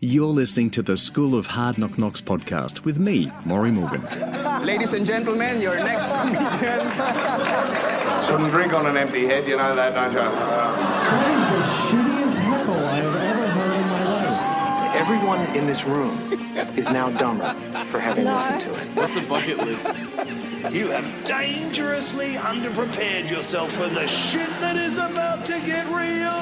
You're listening to the School of Hard Knock Knocks podcast with me, Maury Morgan. Ladies and gentlemen, your next comedian. Shouldn't drink on an empty head, you know that, don't you? That is the shittiest heckle I have ever heard in my life. Everyone in this room is now dumber for having listened to it. What's a bucket list? You have dangerously underprepared yourself for the shit that is about to get real.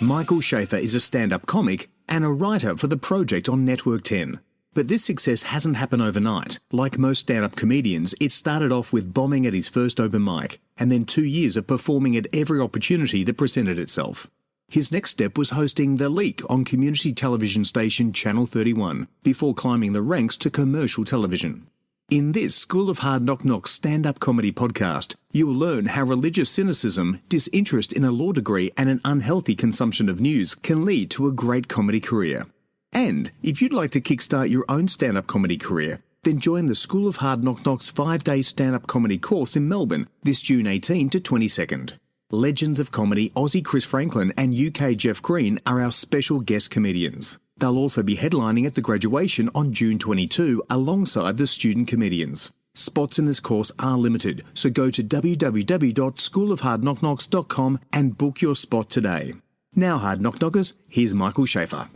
Michael Shafar is a stand-up comic and a writer for The Project on Network 10. But this success hasn't happened overnight. Like most stand-up comedians, it started off with bombing at his first open mic, and then 2 years of performing at every opportunity that presented itself. His next step was hosting The Leak on community television station Channel 31, before climbing the ranks to commercial television. In this School of Hard Knock Knocks stand-up comedy podcast, you will learn how religious cynicism, disinterest in a law degree and an unhealthy consumption of news can lead to a great comedy career. And if you'd like to kickstart your own stand-up comedy career, then join the School of Hard Knock Knocks 5-day stand-up comedy course in Melbourne this June 18 to 22nd. Legends of comedy Aussie Chris Franklin and UK Jeff Green are our special guest comedians. They'll also be headlining at the graduation on June 22 alongside the student comedians. Spots in this course are limited, so go to www.schoolofhardknockknocks.com and book your spot today. Now, Hard Knock Knockers, here's Michael Shafar.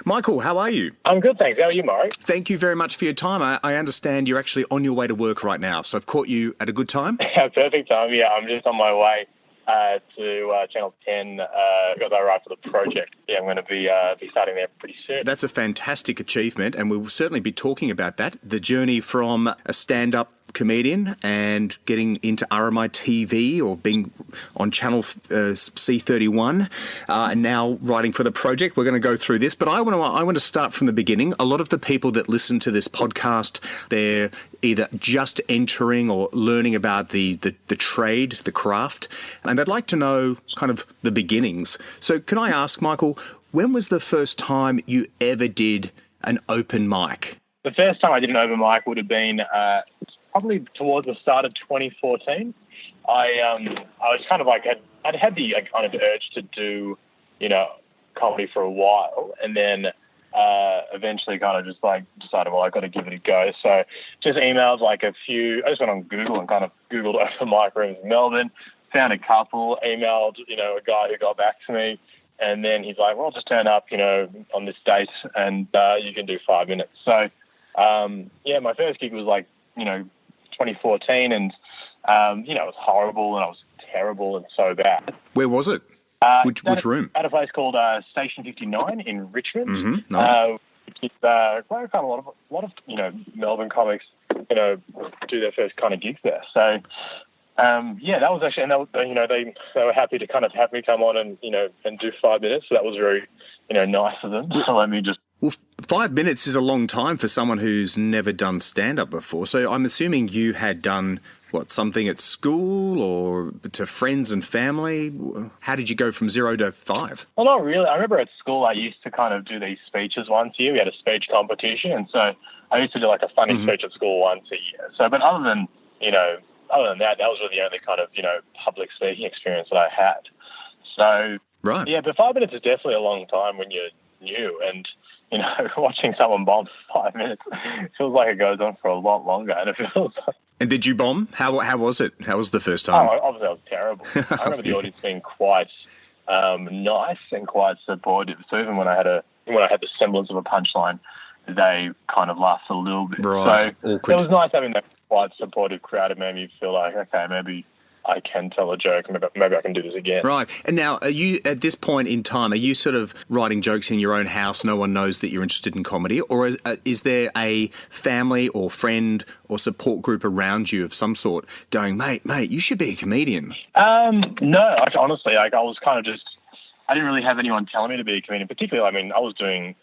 Michael, how are you? I'm good, thanks. How are you, Maury? Thank you very much for your time. I understand you're actually on your way to work right now, so I've caught you at a good time? Perfect time, yeah. I'm just on my way to Channel 10 because I write for The Project. Yeah, I'm going to be starting there pretty soon. That's a fantastic achievement, and we'll certainly be talking about that. The journey from a stand-up comedian and getting into RMI TV or being on Channel C31 and now writing for The Project. We're going to go through this, but I want to start from the beginning. A lot of the people that listen to this podcast, they're either just entering or learning about the trade, the craft, and they'd like to know kind of the beginnings. So can I ask, Michael, when was the first time you ever did an open mic? The first time I did an open mic would have been probably towards the start of 2014. I was kind of like, I'd had the kind of urge to do, comedy for a while, and then eventually kind of just like decided, well, I've got to give it a go. So just emailed I just went on Google and kind of Googled open mic rooms in Melbourne, found a couple, emailed, a guy who got back to me, and then he's like, well, just turn up, on this date and you can do 5 minutes. So, my first gig was 2014, and it was horrible and I was terrible and so bad. Where was it? Which room? At a place called Station 59 in Richmond. Mm-hmm. Nice. Which is where a lot of Melbourne comics do their first kind of gigs there. So that was actually, and they were happy to kind of have me come on and and do 5 minutes. So that was very nice of them. So let me just. Well, 5 minutes is a long time for someone who's never done stand-up before. So I'm assuming you had done, something at school or to friends and family? How did you go from 0 to 5? Well, not really. I remember at school I used to kind of do these speeches once a year. We had a speech competition, and so I used to do like a funny speech at school once a year. So, but other than that, that was really the only kind of, public speaking experience that I had. So, right. Yeah, but 5 minutes is definitely a long time when you're new, and watching someone bomb for 5 minutes feels like it goes on for a lot longer, and it feels. And did you bomb? How was it? How was the first time? Oh, obviously, I was terrible. I remember the audience being quite nice and quite supportive. So even when I had the semblance of a punchline, they kind of laughed a little bit. Right. So awkward. It was nice having that quite supportive crowd. It made me feel like, okay, maybe I can tell a joke. Maybe I can do this again. Right. And now, are you, at this point in time, are you sort of writing jokes in your own house? No one knows that you're interested in comedy? Or is there a family or friend or support group around you of some sort going, mate, you should be a comedian? No, honestly, I was kind of just, I didn't really have anyone telling me to be a comedian. Particularly, I was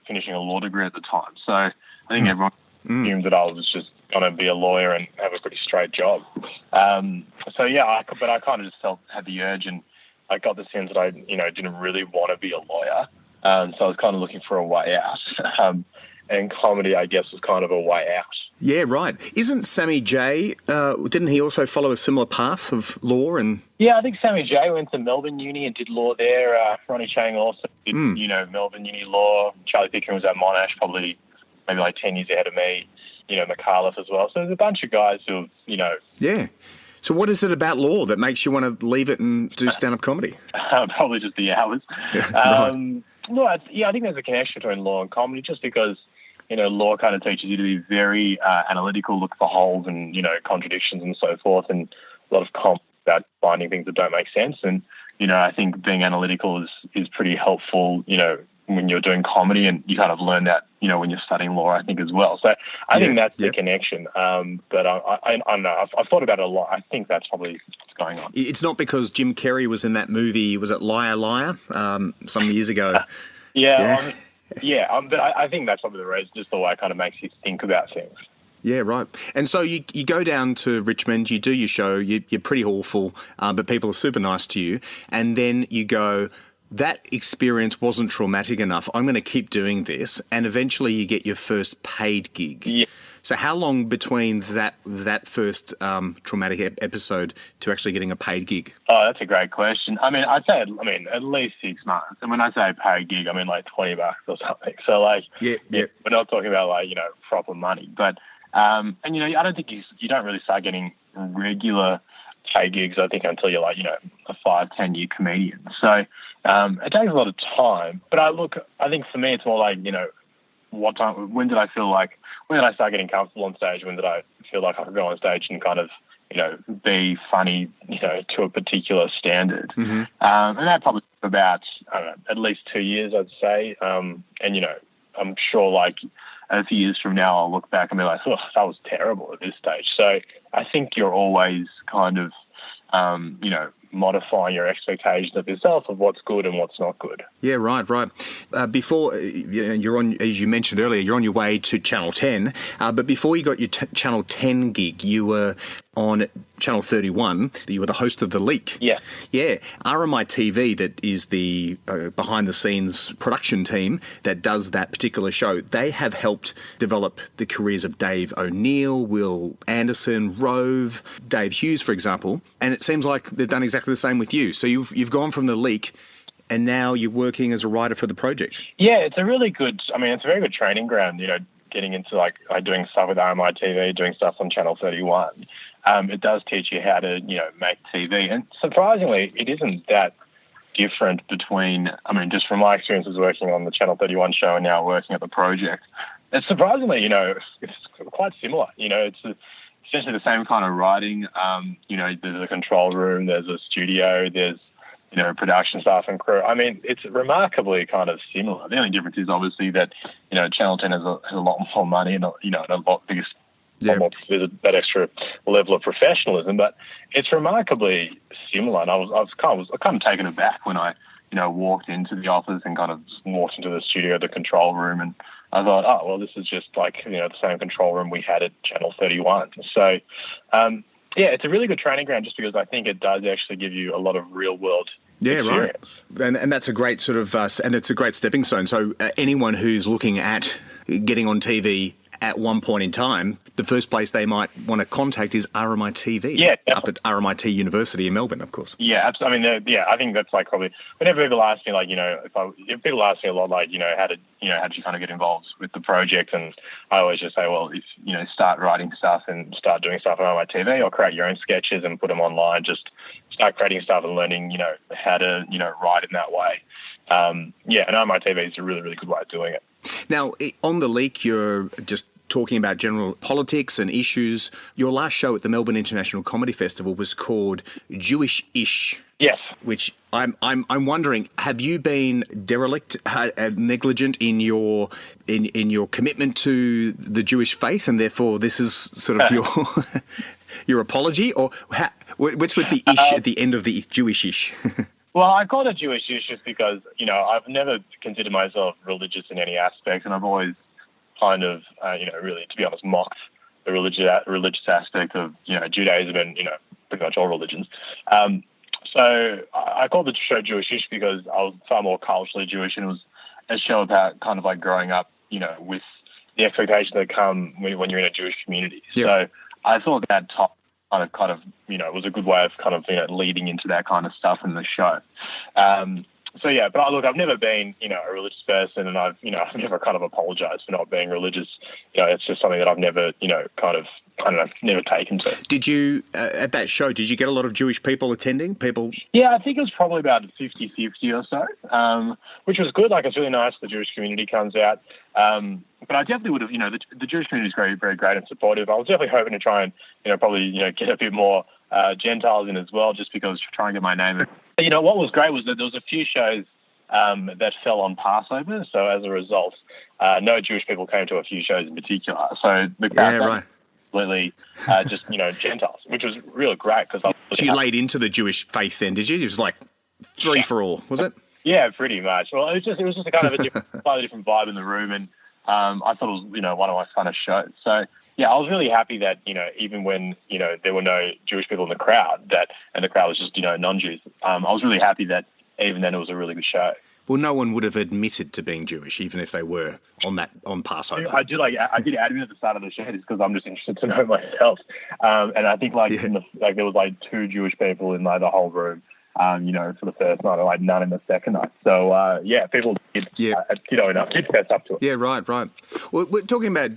finishing a law degree at the time. So I think everyone assumed that I was just going to be a lawyer and have a pretty straight job. But I kind of just had the urge, and I got the sense that I, didn't really want to be a lawyer. So I was kind of looking for a way out. and comedy, I guess, was kind of a way out. Yeah, right. Isn't Sammy J, didn't he also follow a similar path of law? And Yeah, I think Sammy J went to Melbourne Uni and did law there. Ronnie Chang also did, Melbourne Uni law. Charlie Pickering was at Monash, probably maybe like 10 years ahead of me. McAuliffe as well. So there's a bunch of guys who, Yeah. So what is it about law that makes you want to leave it and do stand-up comedy? Probably just the hours. Right. No, I think there's a connection between law and comedy just because, law kind of teaches you to be very analytical, look for holes and, contradictions and so forth, and a lot of comedy about finding things that don't make sense. And, I think being analytical is pretty helpful, when you're doing comedy, and you kind of learn that, when you're studying law, I think, as well. So I think that's the connection. But I don't know. I've thought about it a lot. I think that's probably what's going on. It's not because Jim Carrey was in that movie, was it Liar Liar, some years ago? But I think that's probably the reason, just the way it kind of makes you think about things. Yeah, right. And so you go down to Richmond, you do your show, you're pretty awful, but people are super nice to you, and then you go, that experience wasn't traumatic enough, I'm going to keep doing this, and eventually you get your first paid gig. Yeah. So how long between that first traumatic episode to actually getting a paid gig? Oh, that's a great question. I'd say at least 6 months. And when I say paid gig, I mean like $20 or something. So we're not talking about proper money. But I don't think you don't really start getting regular paid gigs, I think, until you're a 5-10 year comedian. So it takes a lot of time. But I think for me it's more like, what time, when did I start getting comfortable on stage? When did I feel like I could go on stage and kind of, be funny, to a particular standard? Mm-hmm. And that probably took about, I don't know, at least 2 years, I'd say. And, I'm sure a few years from now, I'll look back and be like, oh, that was terrible at this stage. So I think you're always kind of, modifying your expectations of yourself of what's good and what's not good. Yeah, right. Before, you're on, as you mentioned earlier, you're on your way to Channel 10, but before you got your Channel 10 gig, you were on Channel 31. You were the host of The Leak. Yeah. Yeah. RMI TV, that is the behind-the-scenes production team that does that particular show, they have helped develop the careers of Dave O'Neill, Will Anderson, Rove, Dave Hughes, for example, and it seems like they've done exactly the same with you. So you've gone from The Leak and now you're working as a writer for the project. Yeah, it's a very good training ground, getting into doing stuff with RMI TV, doing stuff on Channel 31. It does teach you how to, make TV. And surprisingly, it isn't that different between, just from my experiences working on the Channel 31 show and now working at the project. It's surprisingly, it's quite similar. It's essentially the same kind of writing. There's a control room, there's a studio, there's, production staff and crew. It's remarkably kind of similar. The only difference is obviously that, Channel 10 has a lot more money and, a lot bigger, there's that extra level of professionalism, but it's remarkably similar. And I was kind of taken aback when I, walked into the office and kind of walked into the studio, the control room, and I thought, oh, well, this is just the same control room we had at Channel 31. So, it's a really good training ground just because I think it does actually give you a lot of real world experience. Right. And that's a great sort of, and it's a great stepping stone. So anyone who's looking at getting on TV at one point in time, the first place they might want to contact is RMI TV. Yeah, up at RMIT University in Melbourne, of course. Yeah, absolutely. I think that's probably whenever people ask me, if people ask me a lot, how did you kind of get involved with the project, and I always just say, well, if start writing stuff and start doing stuff on RMI TV, or create your own sketches and put them online. Just start creating stuff and learning, how to write in that way. And RMI TV is a really, really good way of doing it. Now, on The Leak, you're just talking about general politics and issues. Your last show at the Melbourne International Comedy Festival was called Jewish-ish. Yes. Which I'm wondering, have you been derelict, negligent in your commitment to the Jewish faith, and therefore this is sort of your apology, or what's with the ish at the end of the Jewish-ish? Well, I call it Jewish-ish just because I've never considered myself religious in any aspect, and I've always kind of, really, to be honest, mocked the religious aspect of, Judaism and, pretty much all religions. So I called the show Jewish-ish because I was far more culturally Jewish, and it was a show about kind of growing up, with the expectations that come when you're in a Jewish community. Yep. So I thought that top kind of was a good way of kind of leading into that kind of stuff in the show. So yeah, but look, I've never been a religious person, and I've never kind of apologized for not being religious. It's just something that I've never never taken to. Did you at that show? Did you get a lot of Jewish people attending? Yeah, I think it was probably about 50-50 or so, which was good. Like, it's really nice the Jewish community comes out. But I definitely would have, the Jewish community is very, very great and supportive. I was definitely hoping to try and, probably, get a bit more Gentiles in as well, just because trying to get my name. What was great was that there was a few shows that fell on Passover. So as a result, no Jewish people came to a few shows in particular. So the crowd completely just, Gentiles, which was really great. Because So you laid into the Jewish faith then, did you? It was like free for all, was it? Yeah, pretty much. Well, it was just a kind of a slightly different vibe in the room, and I thought it was, one of my funnest shows. So, yeah, I was really happy that, even when, there were no Jewish people in the crowd, and the crowd was just, non-Jews, I was really happy that even then it was a really good show. Well, no one would have admitted to being Jewish, even if they were on Passover. I did admit at the start of the show just because I'm just interested to know myself. And I think there was 2 Jewish people in the whole room. For the first night, or none in the second night. So, people did fess up to it. Yeah, right. Well, we're talking about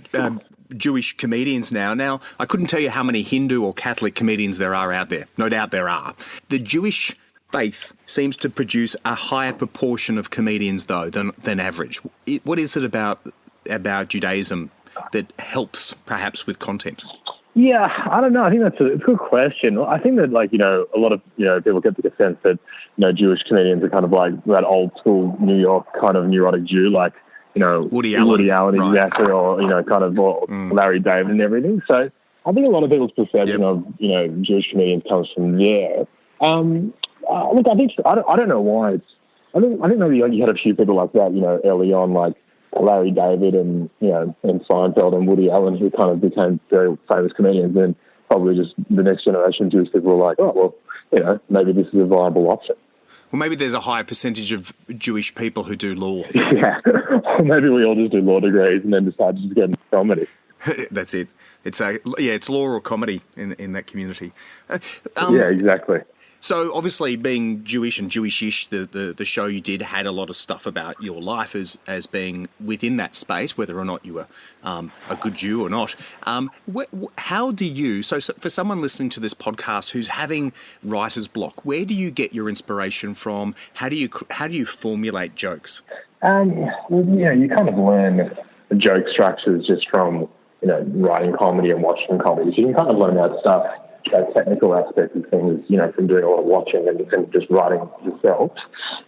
Jewish comedians now. Now, I couldn't tell you how many Hindu or Catholic comedians there are out there. No doubt there are. The Jewish faith seems to produce a higher proportion of comedians, though, than average. What is it about Judaism that helps, perhaps, with content? Yeah, I don't know. I think it's a good question. I think that, a lot of, people get the sense that, Jewish comedians are kind of like that old school New York kind of neurotic Jew, Woody Allen, right. Exactly, or, Larry David and everything. So I think a lot of people's perception of, Jewish comedians comes from there. Look, I don't know why I think maybe you had a few people like that, early on, like Larry David and Seinfeld and Woody Allen, who kind of became very famous comedians. And probably just the next generation of Jewish people were like, oh, well, maybe this is a viable option. Well, maybe there's a higher percentage of Jewish people who do law. Yeah, maybe we all just do law degrees and then decide to just get into comedy. That's it. It's law or comedy in that community. Yeah, exactly. So obviously, being Jewish and Jewish-ish, the show you did had a lot of stuff about your life as being within that space, whether or not you were a good Jew or not. How do you? So for someone listening to this podcast who's having writer's block, where do you get your inspiration from? How do you formulate jokes? You kind of learn the joke structures just from writing comedy and watching comedy. So you can kind of learn that stuff. That technical aspect of things, from doing a lot of watching and just writing yourself.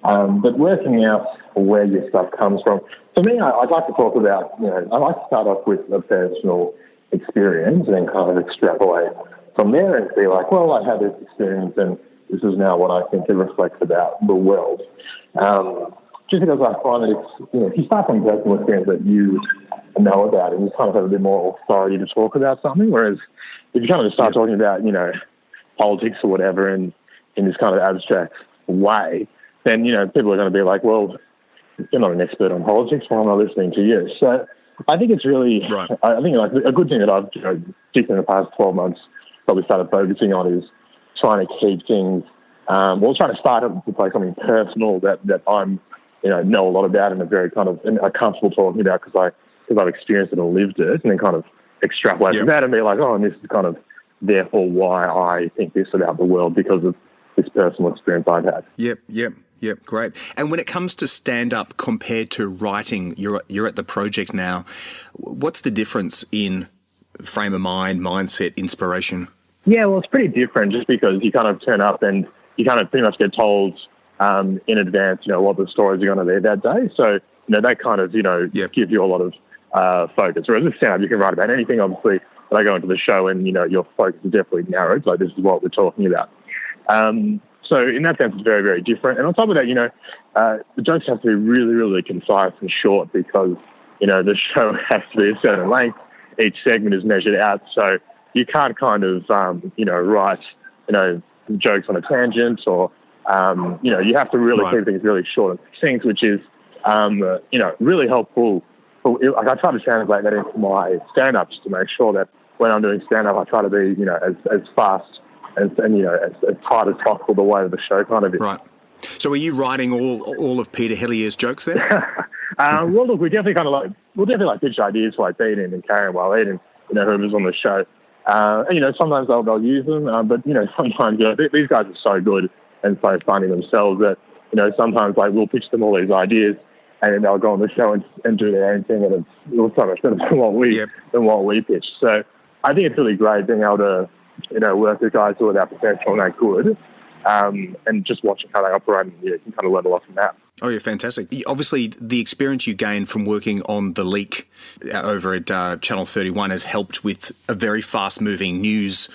But working out where your stuff comes from. For me, I'd like to talk about, I like to start off with a personal experience and then kind of extrapolate from there and be like, well, I had this experience and this is now what I think it reflects about the world. Just because I find that it's, if you start from personal experience that you know about it, you kind of have a bit more authority to talk about something, whereas if you kind of just start talking about, politics or whatever in this kind of abstract way, then, people are going to be like, well, you're not an expert on politics, why am I listening to you? So I think it's really, right. I think a good thing that I've, particularly in the past 12 months, probably started focusing on is trying to keep things, trying to start with like something personal that I'm, know a lot about and are very kind of are comfortable talking about because I've experienced it and lived it, and then kind of extrapolate from that and be like, oh, and this is kind of therefore why I think this about the world because of this personal experience I've had. Yep, great. And when it comes to stand-up compared to writing, you're at the project now. What's the difference in frame of mind, mindset, inspiration? Yeah, well, it's pretty different just because you kind of turn up and you kind of pretty much get told in advance, what the stories are going to be that day. So, they kind of, give you a lot of focus. Whereas with stand-up, you can write about anything, obviously, but I go into the show and, your focus is definitely narrowed. Like, this is what we're talking about. So in that sense, it's very, very different. And on top of that, the jokes have to be really, really concise and short because, the show has to be a certain length. Each segment is measured out. So you can't kind of, write, jokes on a tangent or, you have to really keep things really short and succinct, which is, really helpful I try to translate that into my stand-up just to make sure that when I'm doing stand-up, I try to be, as fast and as tight as possible the way the show kind of is. Right. So are you writing all of Peter Hellier's jokes there? Well, look, we definitely pitch ideas for like Dean and Karen while Eden, whoever's on the show. And, sometimes they'll use them, but, sometimes, these guys are so good and so funny themselves that, sometimes like we'll pitch them all these ideas and then they'll go on the show and do their own thing, and it's so much better than what we pitch. So I think it's really great being able to, work with guys who are that professional and that good, and just watching how they operate, and you can kind of learn a lot from that. Oh, yeah, fantastic. Obviously, the experience you gained from working on The Leak over at Channel 31 has helped with a very fast-moving news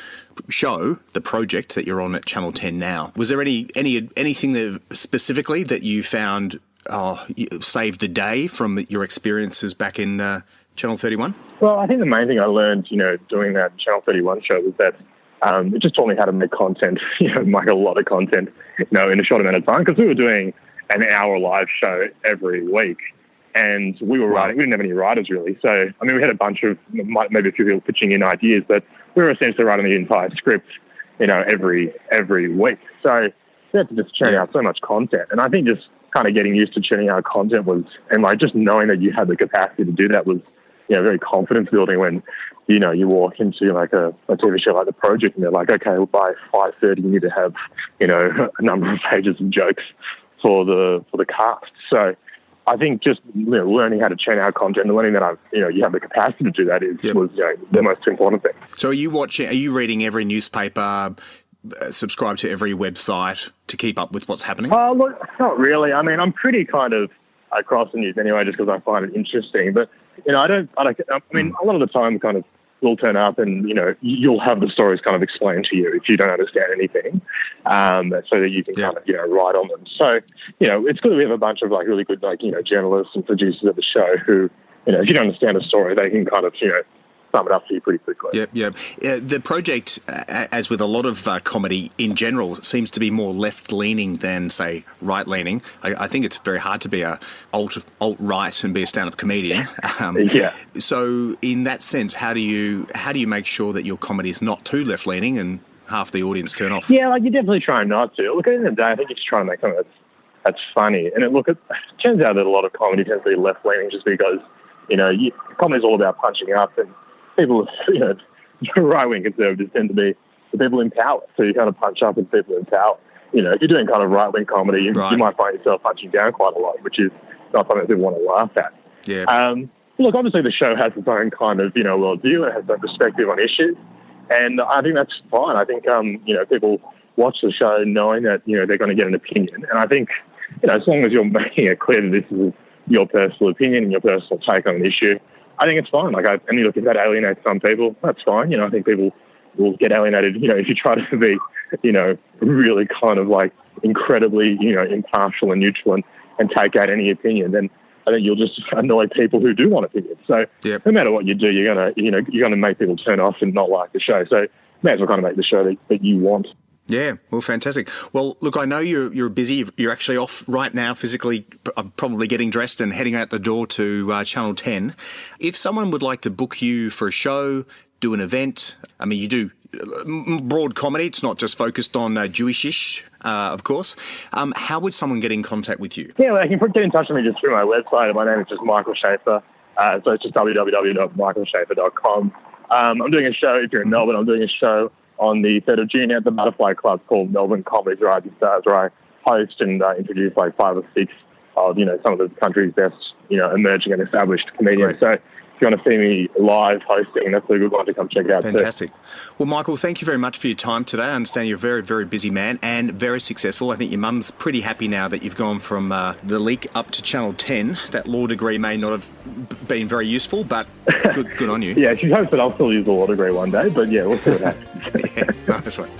show, The Project, that you're on at Channel 10 now. Was there anything that specifically that you found saved the day from your experiences back in Channel 31? Well, I think the main thing I learned, doing that Channel 31 show was that it just taught me how to make content, make a lot of content, in a short amount of time, because we were doing an hour live show every week, and we were writing. We didn't have any writers really, so I mean, we had a bunch of maybe a few people pitching in ideas, but we were essentially writing the entire script, every week. So we had to just churn out so much content, and I think just kind of getting used to churning out content and like just knowing that you had the capacity to do that was, very confidence building when, you walk into like a TV show like The Project and they're like, okay, well, by 5:30 you need to have, a number of pages of jokes for the cast. So I think just learning how to churn out content and learning that you have the capacity to do that was the most important thing. So are you reading every newspaper, subscribe to every website to keep up with what's happening? Look, not really. I mean, I'm pretty kind of across the news anyway, just because I find it interesting. But I mean, a lot of the time, kind of will turn up and you'll have the stories kind of explained to you if you don't understand anything, so that you can kind of write on them. So it's good that we have a bunch of like really good journalists and producers of the show who if you don't understand a story, they can kind of sum it up for you pretty quickly. Yep. The Project, as with a lot of comedy in general, seems to be more left-leaning than, say, right-leaning. I think it's very hard to be a alt-right and be a stand-up comedian. So, in that sense, how do you make sure that your comedy is not too left-leaning and half the audience turn off? Yeah, like you're definitely trying not to. Look, at the end of the day, I think you're just trying to make something that's funny. And it turns out that a lot of comedy tends to be left-leaning just because, comedy's all about punching up, and people, right-wing conservatives tend to be the people in power. So you kind of punch up with people in power. If you're doing kind of right-wing comedy, you might find yourself punching down quite a lot, which is not something that people want to laugh at. Yeah. Look, obviously the show has its own kind of, worldview. It has its own perspective on issues. And I think that's fine. I think, people watch the show knowing that, they're going to get an opinion. And I think, as long as you're making it clear that this is your personal opinion and your personal take on an issue, I think it's fine. Like, look, if that alienates some people, that's fine. I think people will get alienated, if you try to be, really kind of like incredibly, impartial and neutral and take out any opinion, then I think you'll just annoy people who do want opinions. So no matter what you do, you're gonna make people turn off and not like the show. So may as well kind of make the show that you want. Yeah, well, fantastic. Well, look, I know you're busy. You're actually off right now, physically, probably getting dressed and heading out the door to Channel 10. If someone would like to book you for a show, do an event, I mean, you do broad comedy. It's not just focused on Jewish-ish, of course. How would someone get in contact with you? Yeah, well, they can get in touch with me just through my website. My name is just Michael Shafar. So it's just www.michaelshafar.com. I'm doing a show, if you're in Melbourne, I'm doing a show on the 3rd of June at the Butterfly Club called Melbourne Comedy's Rising Stars, where I host and introduce like 5 or 6 of, some of the country's best, emerging and established comedians. Great. So if you want to see me live hosting, that's a good one to come check out. Fantastic. Well, Michael, thank you very much for your time today. I understand you're a very, very busy man and very successful. I think your mum's pretty happy now that you've gone from The Leak up to Channel 10. That law degree may not have been very useful, but good on you. Yeah, she hopes that I'll still use the law degree one day, but yeah, we'll see what happens. Yeah, nice one.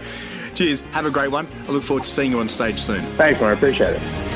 Cheers. Have a great one. I look forward to seeing you on stage soon. Thanks, man. I appreciate it.